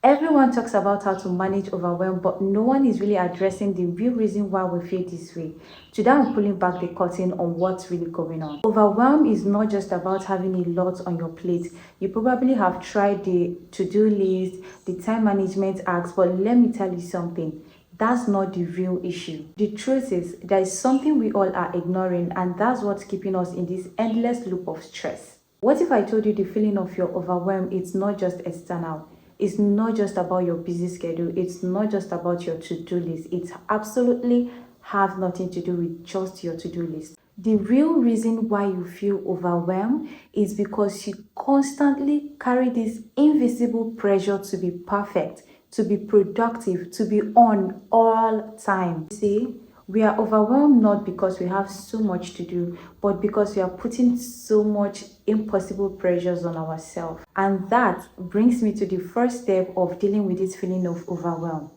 Everyone talks about how to manage overwhelm, but no one is really addressing the real reason why we feel this way. Today, I'm pulling back the curtain on what's really going on. Overwhelm is not just about having a lot on your plate. You probably have tried the to-do list, the time management acts, but let me tell you something. That's not the real issue. The truth is, there is something we all are ignoring, and that's what's keeping us in this endless loop of stress. What if I told you the feeling of your overwhelm is not just external? It's not just about your busy schedule. It's not just about your to-do list. It absolutely has nothing to do with just your to-do list. The real reason why you feel overwhelmed is because you constantly carry this invisible pressure to be perfect, to be productive, to be on all time. See, we are overwhelmed not because we have so much to do, but because we are putting so much impossible pressures on ourselves. And that brings me to the first step of dealing with this feeling of overwhelm: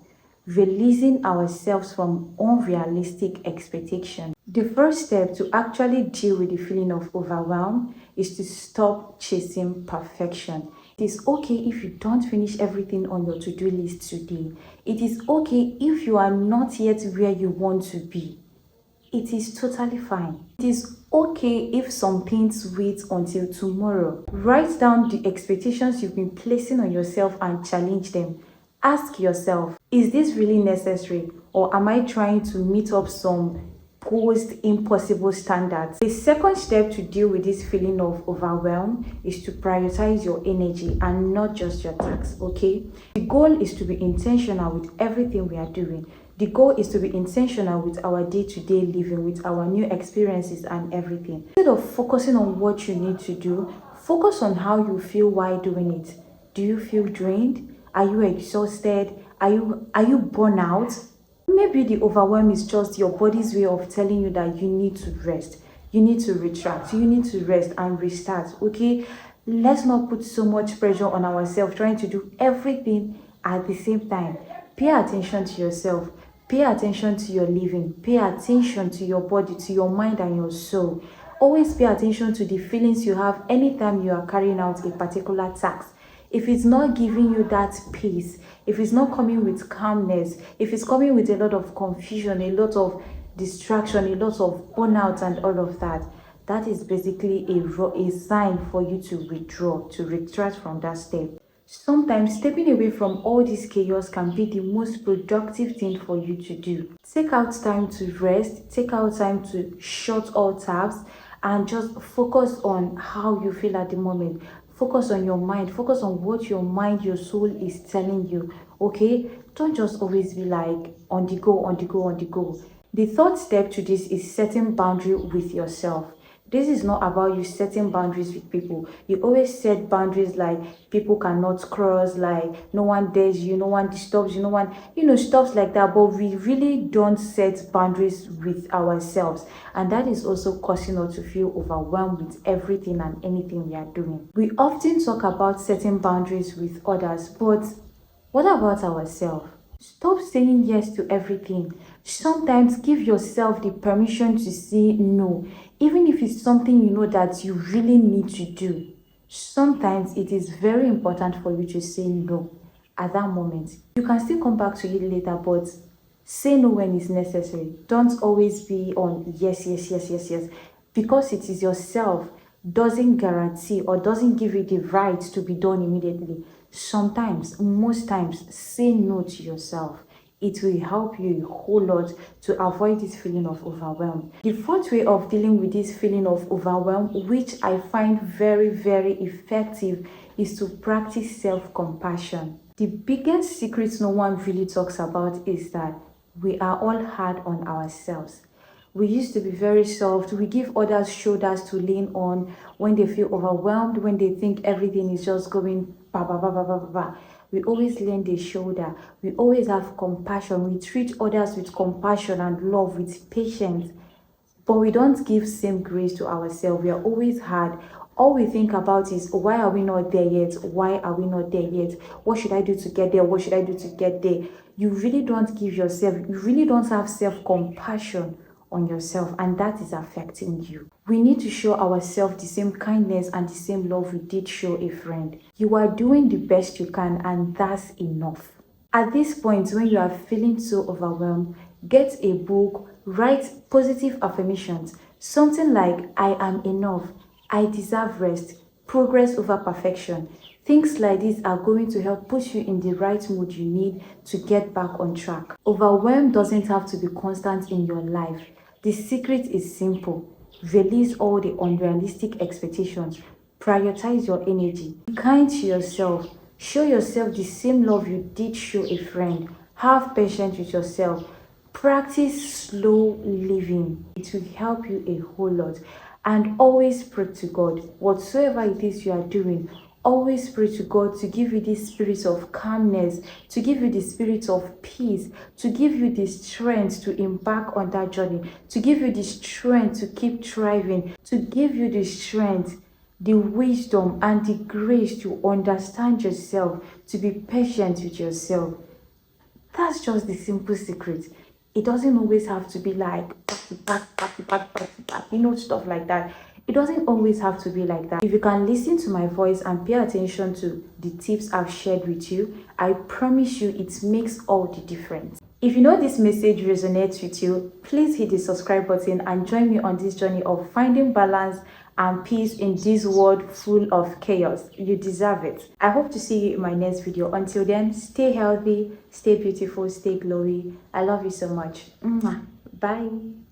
releasing ourselves from unrealistic expectations. The first step to actually deal with the feeling of overwhelm is to stop chasing perfection. It is okay if you don't finish everything on your to-do list today. It is okay if you are not yet where you want to be. It is totally fine. It is okay if some things wait until tomorrow. Write down the expectations you've been placing on yourself and challenge them. Ask yourself, is this really necessary, or am I trying to meet up some post impossible standards? The second step to deal with this feeling of overwhelm is to prioritize your energy and not just your tasks, okay? The goal is to be intentional with everything we are doing. The goal is to be intentional with our day-to-day living, with our new experiences and everything. Instead of focusing on what you need to do, focus on how you feel while doing it. Do you feel drained? Are you exhausted? Are you burnt out? Maybe the overwhelm is just your body's way of telling you that you need to rest. You need to retract. You need to rest and restart. Okay? Let's not put so much pressure on ourselves trying to do everything at the same time. Pay attention to yourself. Pay attention to your living. Pay attention to your body, to your mind and your soul. Always pay attention to the feelings you have anytime you are carrying out a particular task. If it's not giving you that peace, if it's not coming with calmness, if it's coming with a lot of confusion, a lot of distraction, a lot of burnout and all of that, that is basically a sign for you to withdraw, to retract from that step. Sometimes stepping away from all this chaos can be the most productive thing for you to do. Take out time to rest, take out time to shut all tabs, and just focus on how you feel at the moment. Focus on your mind, focus on what your mind, your soul is telling you. Okay? Don't just always be like on the go, on the go, on the go. The third step to this is setting boundary with yourself. This is not about you setting boundaries with people. You always set boundaries like people cannot cross, like no one dares you, no one disturbs you, no one, stuff like that. But we really don't set boundaries with ourselves. And that is also causing us to feel overwhelmed with everything and anything we are doing. We often talk about setting boundaries with others, but what about ourselves? Stop saying yes to everything. Sometimes give yourself the permission to say no, even if it's something you know that you really need to do. Sometimes it is very important for you to say no at that moment. You can still come back to it later, but say no when it's necessary. Don't always be on yes, yes, yes, yes, yes, because it is yourself doesn't guarantee or doesn't give you the right to be done immediately. Sometimes, most times, say no to yourself. It will help you a whole lot to avoid this feeling of overwhelm. The fourth way of dealing with this feeling of overwhelm, which I find very, very effective, is to practice self-compassion. The biggest secret no one really talks about is that we are all hard on ourselves. We used to be very soft. We give others shoulders to lean on when they feel overwhelmed, when they think everything is just going ba ba ba ba ba ba ba. We always lend a shoulder. We always have compassion. We treat others with compassion and love, with patience. But we don't give same grace to ourselves. We are always hard. All we think about is, why are we not there yet? Why are we not there yet? What should I do to get there? What should I do to get there? You really don't give yourself, you really don't have self-compassion on yourself, and that is affecting you. We need to show ourselves the same kindness and the same love we did show a friend. You are doing the best you can, and that's enough. At this point, when you are feeling so overwhelmed, get a book, write positive affirmations, something like I am enough, I deserve rest, progress over perfection. Things like this are going to help put you in the right mood you need to get back on track. Overwhelm doesn't have to be constant in your life. The secret is simple. Release all the unrealistic expectations. Prioritize your energy. Be kind to yourself. Show yourself the same love you did show a friend. Have patience with yourself. Practice slow living. It will help you a whole lot. And always pray to God. Whatsoever it is you are doing, always pray to God to give you this spirit of calmness, to give you the spirit of peace, to give you the strength to embark on that journey, to give you the strength to keep thriving, to give you the strength, the wisdom, and the grace to understand yourself, to be patient with yourself. That's just the simple secret. It doesn't always have to be like back to back, back to back, back to back, stuff like that. It doesn't always have to be like that. If you can listen to my voice and pay attention to the tips I've shared with you, I promise you it makes all the difference. If you know this message resonates with you, please hit the subscribe button and join me on this journey of finding balance and peace in this world full of chaos. You deserve it. I hope to see you in my next video. Until then, stay healthy, stay beautiful, stay glowy. I love you so much. Mwah. Bye.